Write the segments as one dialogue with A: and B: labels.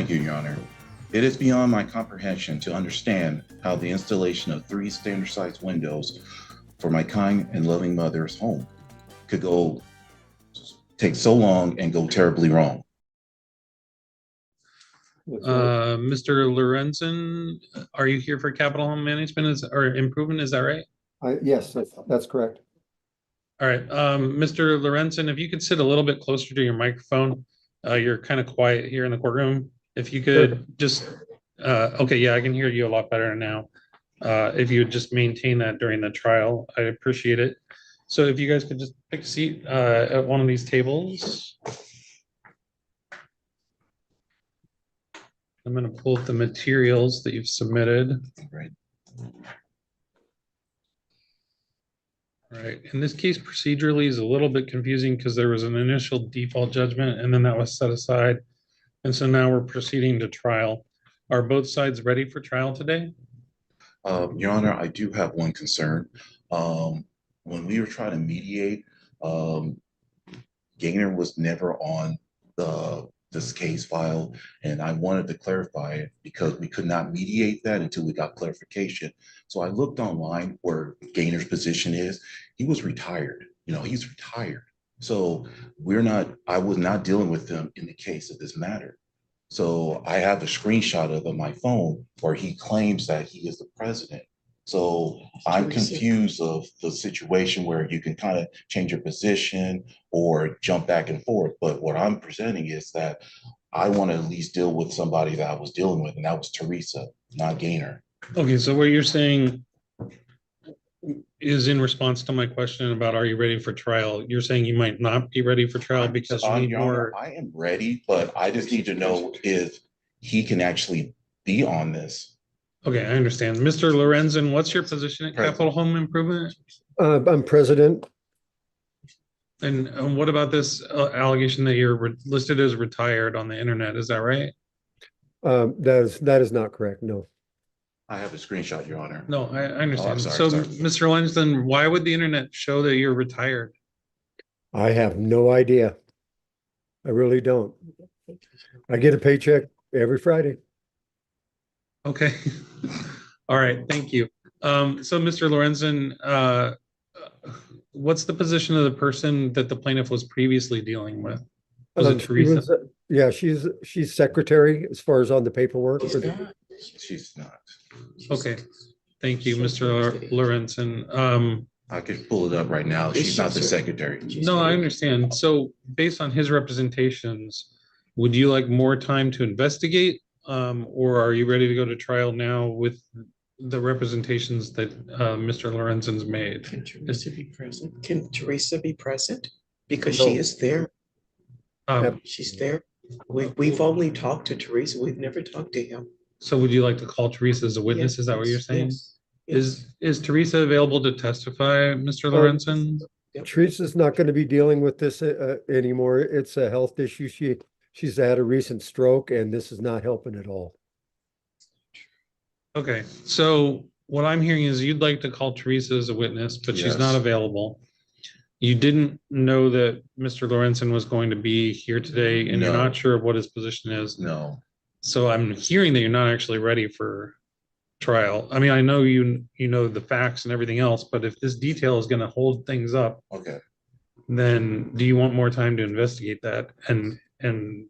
A: Thank you, Your Honor. It is beyond my comprehension to understand how the installation of 3 standard-sized windows for my kind and loving mother's home could take so long and go terribly wrong.
B: Mr. Lorenzen, are you here for capital home management or improvement? Is that right?
C: Yes, that's correct.
B: All right, Mr. Lorenzen, if you could sit a little bit closer to your microphone. You're kind of quiet here in the courtroom. If you could just, okay, yeah, I can hear you a lot better now. If you would just maintain that during the trial, I appreciate it. So if you guys could just pick a seat at one of these tables. I'm going to pull up the materials that you've submitted.
A: Right.
B: All right. In this case, procedurally is a little bit confusing because there was an initial default judgment and then that was set aside. And so now we're proceeding to trial. Are both sides ready for trial today?
A: Your Honor, I do have one concern. When we were trying to mediate, Gaynor was never on this case file, and I wanted to clarify it because we could not mediate that until we got clarification. So I looked online where Gaynor's position is. He was retired. You know, he's retired. So I was not dealing with him in the case of this matter. So I have a screenshot of my phone where he claims that he is the president. So I'm confused of the situation where you can kind of change your position or jump back and forth. But what I'm presenting is that I want to at least deal with somebody that I was dealing with, and that was Teresa, not Gaynor.
B: Okay, so what you're saying is in response to my question about are you ready for trial? You're saying you might not be ready for trial because you need more.
A: I am ready, but I just need to know if he can actually be on this.
B: Okay, I understand. Mr. Lorenzen, what's your position at Capital Home Improvement?
C: I'm president.
B: And what about this allegation that you're listed as retired on the internet? Is that right?
C: That is not correct. No.
A: I have a screenshot, Your Honor.
B: No, I understand.
A: Sorry.
B: Mr. Lorenzen, why would the internet show that you're retired?
C: I have no idea. I really don't. I get a paycheck every Friday.
B: Okay. All right. Thank you. So Mr. Lorenzen, what's the position of the person that the plaintiff was previously dealing with? Was it Teresa?
C: Yeah, she's secretary as far as on the paperwork.
A: She's not.
B: Okay. Thank you, Mr. Lorenzen.
A: I could pull it up right now. She's not the secretary.
B: No, I understand. So based on his representations, would you like more time to investigate? Or are you ready to go to trial now with the representations that Mr. Lorenzen's made?
D: Can Teresa be present? Can Teresa be present? Because she is there. She's there. We've only talked to Teresa. We've never talked to him.
B: So would you like to call Teresa as a witness? Is that what you're saying?
D: Yes.
B: Is Teresa available to testify, Mr. Lorenzen?
C: Teresa's not going to be dealing with this anymore. It's a health issue. She's had a recent stroke, and this is not helping at all.
B: Okay, so what I'm hearing is you'd like to call Teresa as a witness, but she's not available. You didn't know that Mr. Lorenzen was going to be here today, and you're not sure what his position is.
A: No.
B: So I'm hearing that you're not actually ready for trial. I mean, I know you know the facts and everything else, but if this detail is going to hold things up,
A: Okay.
B: then do you want more time to investigate that and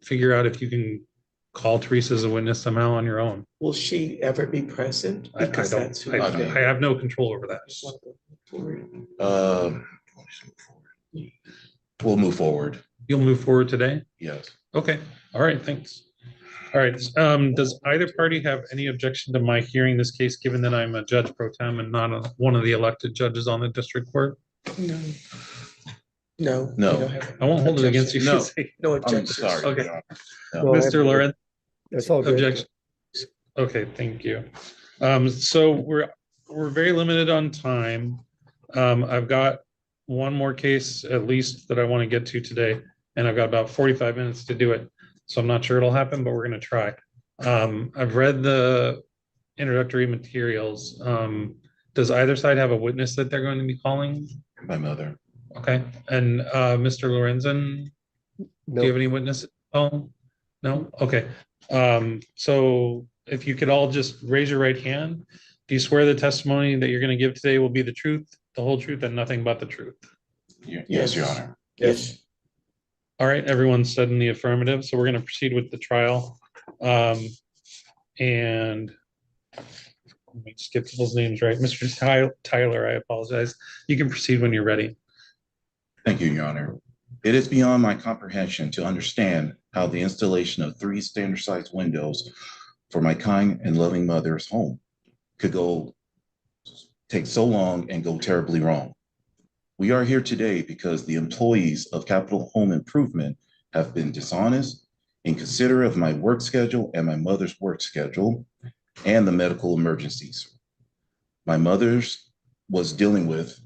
B: figure out if you can call Teresa as a witness somehow on your own?
D: Will she ever be present? Because that's who
B: I have no control over that.
A: We'll move forward.
B: You'll move forward today?
A: Yes.
B: Okay. All right. Thanks. All right. Does either party have any objection to my hearing this case, given that I'm a judge pro tem and not one of the elected judges on the district court?
D: No.
B: I won't hold it against you.
D: No objections.
A: Sorry.
B: Okay.
A: No.
B: Mr. Lorenz,
C: That's all good.
B: objection. Okay. Thank you. So we're very limited on time. I've got one more case at least that I want to get to today, and I've got about 45 minutes to do it. So I'm not sure it'll happen, but we're going to try. I've read the introductory materials. Does either side have a witness that they're going to be calling?
A: My mother.
B: Okay. And Mr. Lorenzen, do you have any witnesses? Oh, no? Okay. So if you could all just raise your right hand, do you swear the testimony that you're going to give today will be the truth, the whole truth, and nothing but the truth?
A: Yes, Your Honor.
D: Yes.
B: All right, everyone said in the affirmative, so we're going to proceed with the trial. And let me just get people's names right. Mr. Tyler, I apologize. You can proceed when you're ready.
A: Thank you, Your Honor. It is beyond my comprehension to understand how the installation of 3 standard size windows for my kind and loving mother's home could take so long and go terribly wrong. We are here today because the employees of Capital Home Improvement have been dishonest, inconsiderate of my work schedule and my mother's work schedule, and the medical emergencies my mother's was dealing with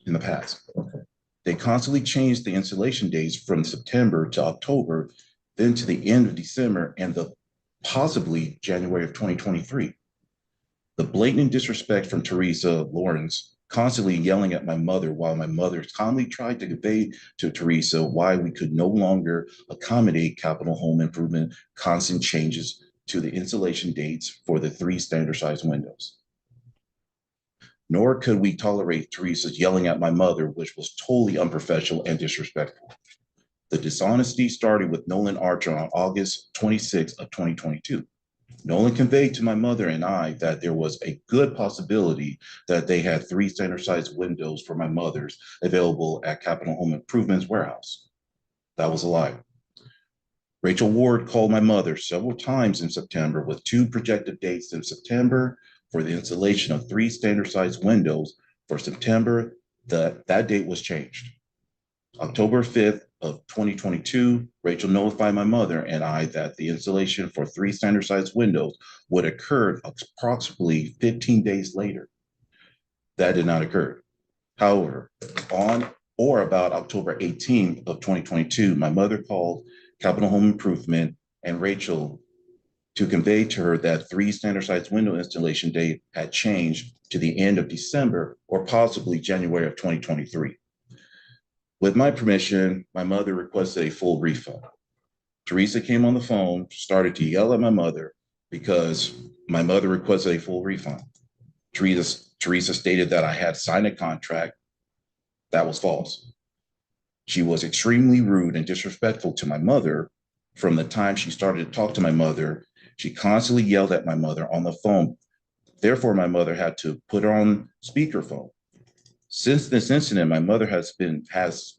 A: in the past. They constantly changed the installation dates from September to October, then to the end of December and possibly January of 2023. The blatant disrespect from Teresa Lawrence, constantly yelling at my mother while my mother calmly tried to convey to Teresa why we could no longer accommodate Capital Home Improvement constant changes to the installation dates for the 3 standard size windows. Nor could we tolerate Teresa's yelling at my mother, which was totally unprofessional and disrespectful. The dishonesty started with Nolan Archer on August 26 of 2022. Nolan conveyed to my mother and I that there was a good possibility that they had 3 standard size windows for my mother's available at Capital Home Improvement's warehouse. That was a lie. Rachel Ward called my mother several times in September with 2 projected dates in September for the installation of 3 standard size windows for September. That date was changed. October 5th of 2022, Rachel notified my mother and I that the installation for 3 standard size windows would occur approximately 15 days later. That did not occur. However, on or about October 18th of 2022, my mother called Capital Home Improvement and Rachel to convey to her that 3 standard size window installation date had changed to the end of December or possibly January of 2023. With my permission, my mother requested a full refund. Teresa came on the phone, started to yell at my mother because my mother requested a full refund. Teresa stated that I had signed a contract. That was false. She was extremely rude and disrespectful to my mother. From the time she started to talk to my mother, she constantly yelled at my mother on the phone. Therefore, my mother had to put her on speakerphone. Since this incident, my mother has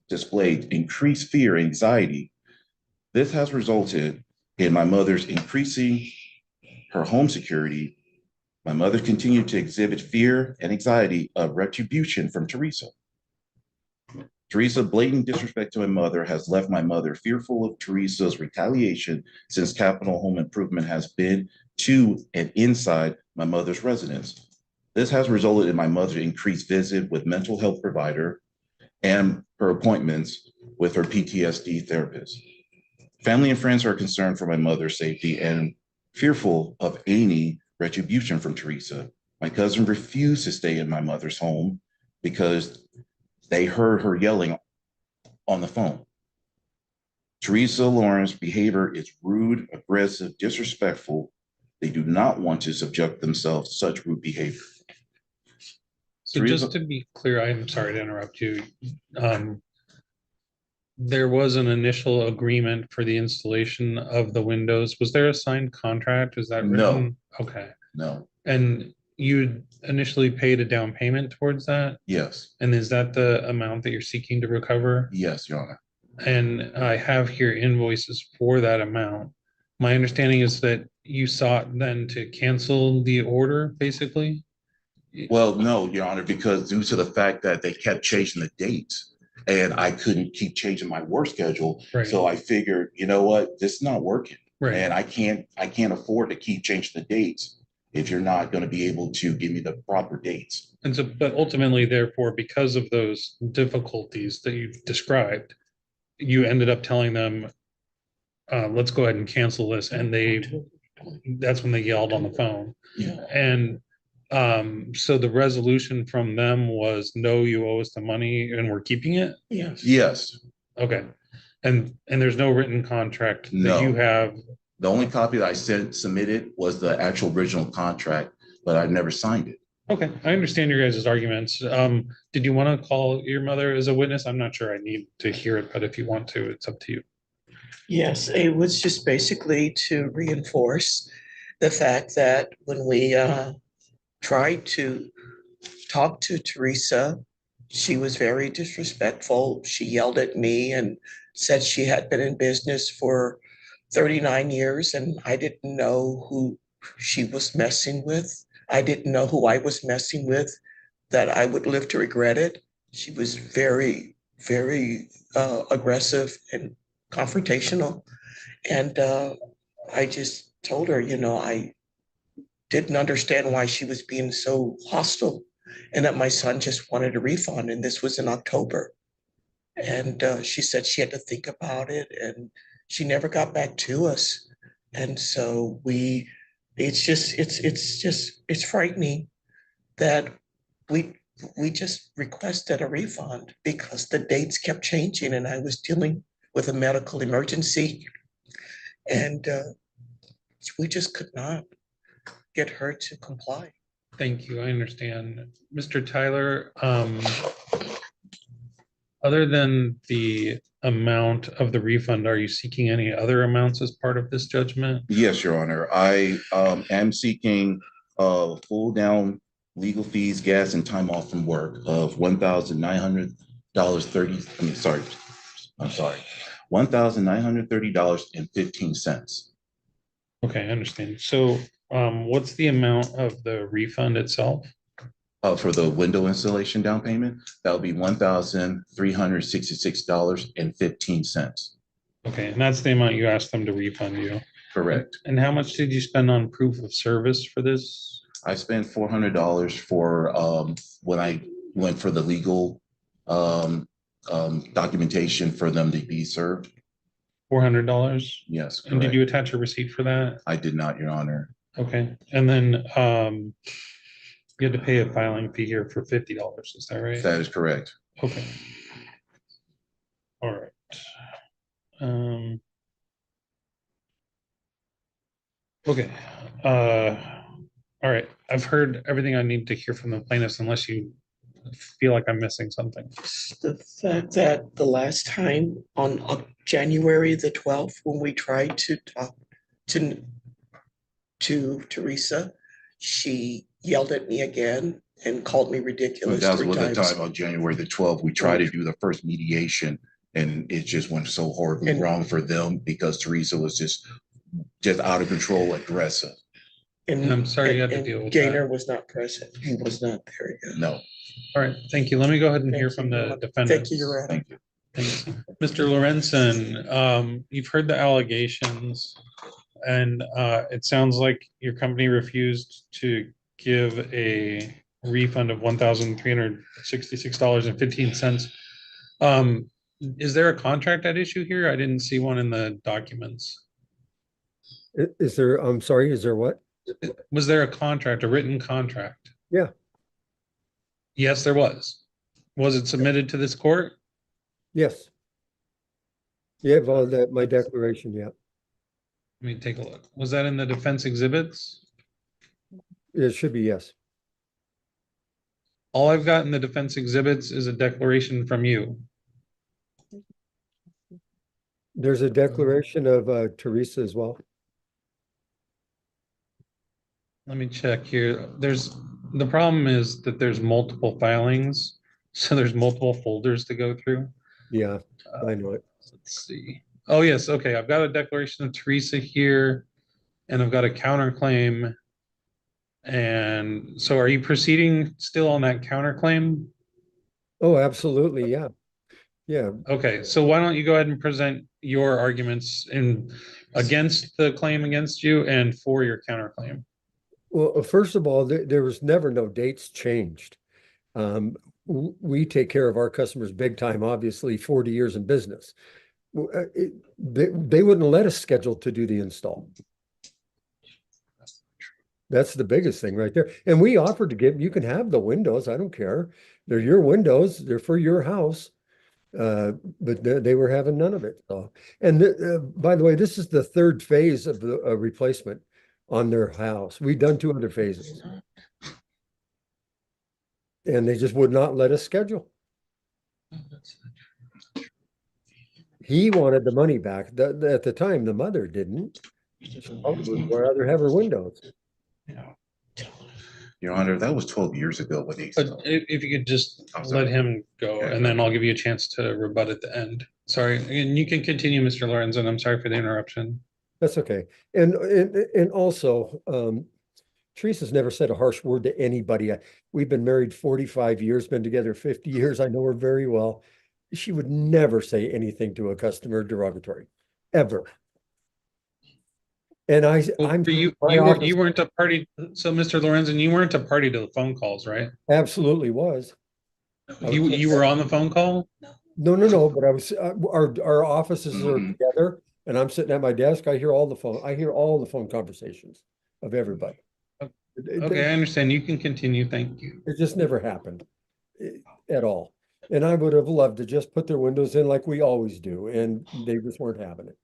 A: displayed increased fear and anxiety. This has resulted in my mother's increasing her home security. My mother continued to exhibit fear and anxiety of retribution from Teresa. Teresa's blatant disrespect to my mother has left my mother fearful of Teresa's retaliation since Capital Home Improvement has been to and inside my mother's residence. This has resulted in my mother's increased visit with mental health provider and her appointments with her PTSD therapist. Family and friends are concerned for my mother's safety and fearful of any retribution from Teresa. My cousin refused to stay in my mother's home because they heard her yelling on the phone. Teresa Lawrence's behavior is rude, aggressive, disrespectful. They do not want to subject themselves to such rude behavior.
B: So just to be clear, I'm sorry to interrupt you. There was an initial agreement for the installation of the windows. Was there a signed contract? Is that written?
A: No.
B: Okay.
A: No.
B: And you initially paid a down payment towards that?
A: Yes.
B: And is that the amount that you're seeking to recover?
A: Yes, Your Honor.
B: And I have here invoices for that amount. My understanding is that you sought then to cancel the order, basically?
A: Well, no, Your Honor, because due to the fact that they kept changing the dates and I couldn't keep changing my work schedule.
B: Right.
A: So I figured, you know what, this is not working.
B: Right.
A: And I can't afford to keep changing the dates if you're not going to be able to give me the proper dates.
B: And so, but ultimately, therefore, because of those difficulties that you've described, you ended up telling them, let's go ahead and cancel this. And that's when they yelled on the phone.
A: Yeah.
B: And so the resolution from them was, no, you owe us the money and we're keeping it?
A: Yes.
B: Okay. And there's no written contract that
A: No.
B: you have
A: The only copy that I submitted was the actual original contract, but I've never signed it.
B: Okay, I understand your guys' arguments. Did you want to call your mother as a witness? I'm not sure I need to hear it, but if you want to, it's up to you.
D: Yes, it was just basically to reinforce the fact that when we tried to talk to Teresa, she was very disrespectful. She yelled at me and said she had been in business for 39 years and I didn't know who she was messing with. I didn't know who I was messing with, that I would live to regret it. She was very, very aggressive and confrontational. And I just told her, I didn't understand why she was being so hostile and that my son just wanted a refund. And this was in October. And she said she had to think about it and she never got back to us. And so it's frightening that we just requested a refund because the dates kept changing and I was dealing with a medical emergency. And we just could not get her to comply.
B: Thank you. I understand. Mr. Tyler, other than the amount of the refund, are you seeking any other amounts as part of this judgment?
A: Yes, Your Honor. I am seeking full down legal fees, gas, and time off from work of $1,930. I'm sorry, $1,930.15.
B: Okay, I understand. So what's the amount of the refund itself?
A: For the window installation down payment, that'll be $1,366.15.
B: Okay, and that's the amount you asked them to refund you.
A: Correct.
B: And how much did you spend on proof of service for this?
A: I spent $400 for when I went for the legal documentation for them to be served.
B: $400?
A: Yes.
B: And did you attach a receipt for that?
A: I did not, Your Honor.
B: Okay, and then you had to pay a filing fee here for $50, is that right?
A: That is correct.
B: Okay. All right. Okay. All right. I've heard everything I need to hear from the plaintiffs unless you feel like I'm missing something.
D: The fact that the last time on January the 12th, when we tried to talk to Teresa, she yelled at me again and called me ridiculous.
A: That was
D: 3
A: the
D: times.
A: time on January the 12th. We tried to do the first mediation and it just went so horribly wrong for them because Teresa was just out of control, aggressive.
B: And I'm sorry you had to deal with that.
D: Gaynor was not present. He was not there yet.
A: No.
B: All right, thank you. Let me go ahead and
D: Thank
B: hear
D: you.
B: from the defendants.
D: Thank you, Your Honor.
A: Thank you.
B: Thanks. Mr. Lorenzen, you've heard the allegations and it sounds like your company refused to give a refund of $1,366.15. Is there a contract at issue here? I didn't see one in the documents.
C: Is there, I'm sorry, is there what?
B: Was there a contract, a written contract?
C: Yeah.
B: Yes, there was. Was it submitted to this court?
C: Yes. Yeah, well, that, my declaration, yeah.
B: Let me take a look. Was that in the defense exhibits?
C: It should be, yes.
B: All I've got in the defense exhibits is a declaration from you.
C: There's a declaration of Teresa as well.
B: Let me check here. The problem is that there's multiple filings, so there's multiple folders to go through.
C: Yeah, I know it.
B: Let's see. Oh, yes. Okay. I've got a declaration of Teresa here, and I've got a counterclaim. And so are you proceeding still on that counterclaim?
C: Oh, absolutely. Yeah. Yeah.
B: Okay. So why don't you go ahead and present your arguments against the claim against you and for your counterclaim?
C: Well, first of all, there was never no dates changed. We take care of our customers big time, obviously 40 years in business. They wouldn't let us schedule to do the install. That's the biggest thing right there. And we offered to give, you can have the windows. I don't care. They're your windows. They're for your house. But they were having none of it. So, and by the way, this is the third phase of the replacement on their house. We've done 2 other phases. And they just would not let us schedule. He wanted the money back. At the time, the mother didn't. She would rather have her windows.
A: Your Honor, that was 12 years ago when they.
B: But if you could just
A: I'm sorry.
B: let him go,
A: Yeah,
B: and then I'll give you a chance to rebut at the end. Sorry, and you can continue, Mr. Lorenz, and I'm sorry for the interruption.
C: That's okay. And also, Teresa's never said a harsh word to anybody. We've been married 45 years, been together 50 years. I know her very well. She would never say anything to a customer derogatory, ever. And
B: Well,
C: I'm
B: for you weren't a party. So, Mr. Lorenzen, you weren't a party to the phone calls, right?
C: absolutely was.
B: You were on the phone call?
C: No, but I was, our offices are together and I'm sitting at my desk. I hear all the phone conversations of everybody.
B: Okay, I understand. You can continue. Thank you.
C: It just never happened at all. And I would have loved to just put their windows in like we always do, and they just weren't having it.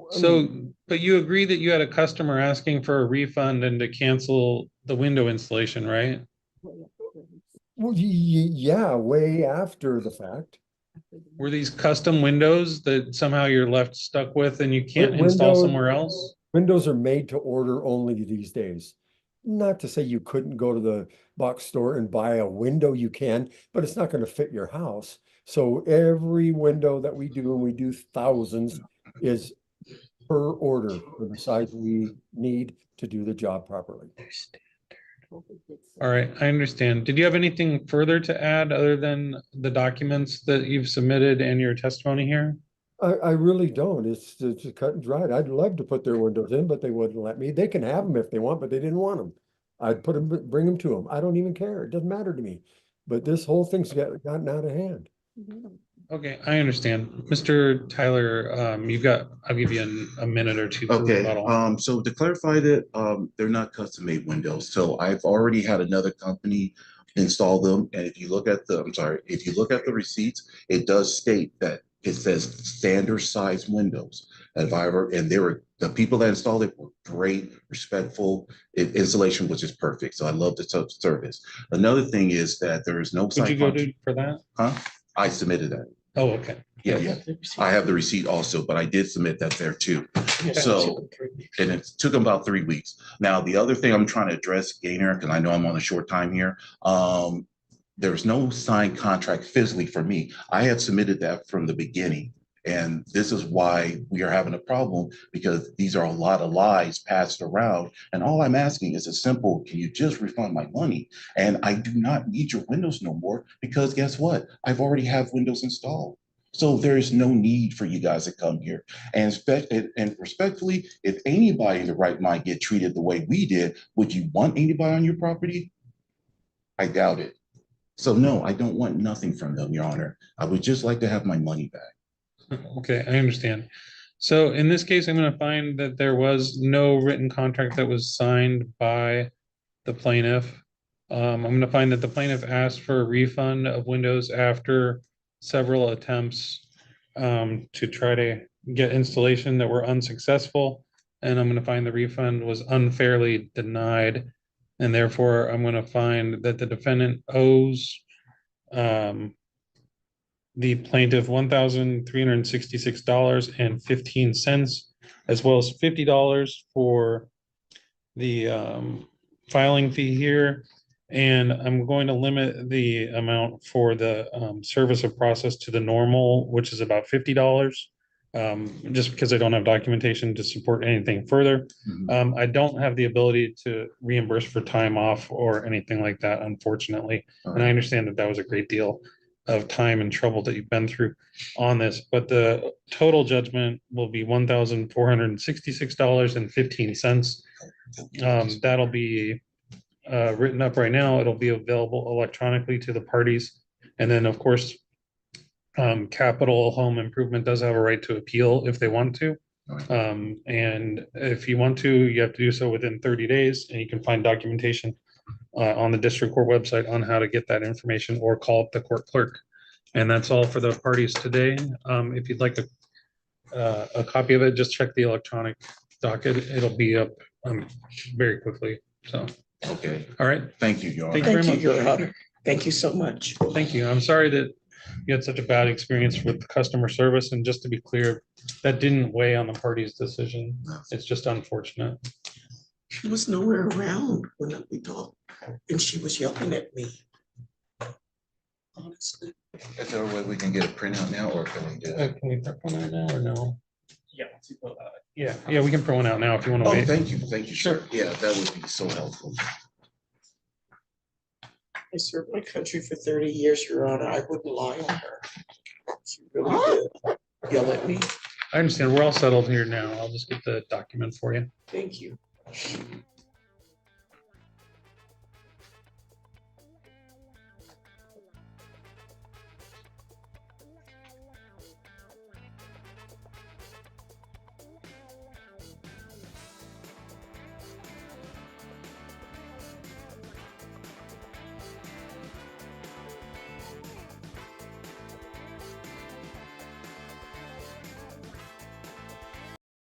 B: So, but you agree that you had a customer asking for a refund and to cancel the window installation, right?
C: Well, yeah, way after the fact.
B: Were these custom windows that somehow you're left stuck with and you can't install somewhere else?
C: Windows are made to order only these days. Not to say you couldn't go to the box store and buy a window, you can, but it's not going to fit your house. So every window that we do, and we do thousands, is per order for the size we need to do the job properly.
B: All right, I understand. Did you have anything further to add other than the documents that you've submitted and your testimony here?
C: I really don't. It's cut and dried. I'd love to put their windows in, but they wouldn't let me. They can have them if they want, but they didn't want them. I'd bring them to them. I don't even care. It doesn't matter to me. But this whole thing's gotten out of hand.
B: Okay, I understand. Mr. Tyler, I'll give you a minute or two.
A: Okay,
B: rebuttal.
A: so to clarify that, they're not custom-made windows. So I've already had another company install them. And if you look at the receipts, it does state that it says standard size windows. And the people that installed it were great, respectful. Installation was just perfect. So I love the service. Another thing is that there is no.
B: Would you go to for that?
A: Huh? I submitted that.
B: Oh, okay.
A: Yeah. I have the receipt also, but I did submit that there too. So, and it took them about 3 weeks. Now, the other thing I'm trying to address, Gainer, because I know I'm on a short time here. There's no signed contract physically for me. I had submitted that from the beginning. And this is why we are having a problem, because these are a lot of lies passed around. And all I'm asking is a simple, can you just refund my money? And I do not need your windows no more, because guess what? I've already have windows installed. So there is no need for you guys to come here. And respectfully, if anybody in the right mind get treated the way we did, would you want anybody on your property? I doubt it. So no, I don't want nothing from them, Your Honor. I would just like to have my money back.
B: Okay, I understand. So in this case, I'm going to find that there was no written contract that was signed by the plaintiff. I'm going to find that the plaintiff asked for a refund of windows after several attempts to try to get installation that were unsuccessful. And I'm going to find the refund was unfairly denied. And therefore, I'm going to find that the defendant owes the plaintiff $1,366.15, as well as $50 for the filing fee here. And I'm going to limit the amount for the service of process to the normal, which is about $50. Just because I don't have documentation to support anything further. I don't have the ability to reimburse for time off or anything like that, unfortunately. And I understand that that was a great deal of time and trouble that you've been through on this, but the total judgment will be $1,466.15. That'll be written up right now. It'll be available electronically to the parties. And then, of course, Capital Home Improvement does have a right to appeal if they want to. And if you want to, you have to do so within 30 days, and you can find documentation on the district court website on how to get that information or call up the court clerk. And that's all for the parties today. If you'd like a copy of it, just check the electronic docket. It'll be up very quickly. So,
A: Okay,
B: all right.
A: thank you, Your Honor.
B: Thank you very
D: Thank you,
B: much.
D: Your Honor. Thank you so much.
B: Thank you. I'm sorry that you had such a bad experience with customer service. And just to be clear, that didn't weigh on the party's decision. It's just unfortunate.
D: She was nowhere around when we talked, and she was yelling at me. Honestly.
A: Is there a way we can get a printout now, or can we do it?
B: Can we print one out now or no? Yeah, we can print one out now if you want to
A: Oh,
B: wait.
A: thank you, sir. Yeah, that would be so helpful.
D: I served my country for 30 years, Your Honor. I wouldn't lie on her. She really did yell at me.
B: I understand. We're all settled here now. I'll just get the document for you.
D: Thank you.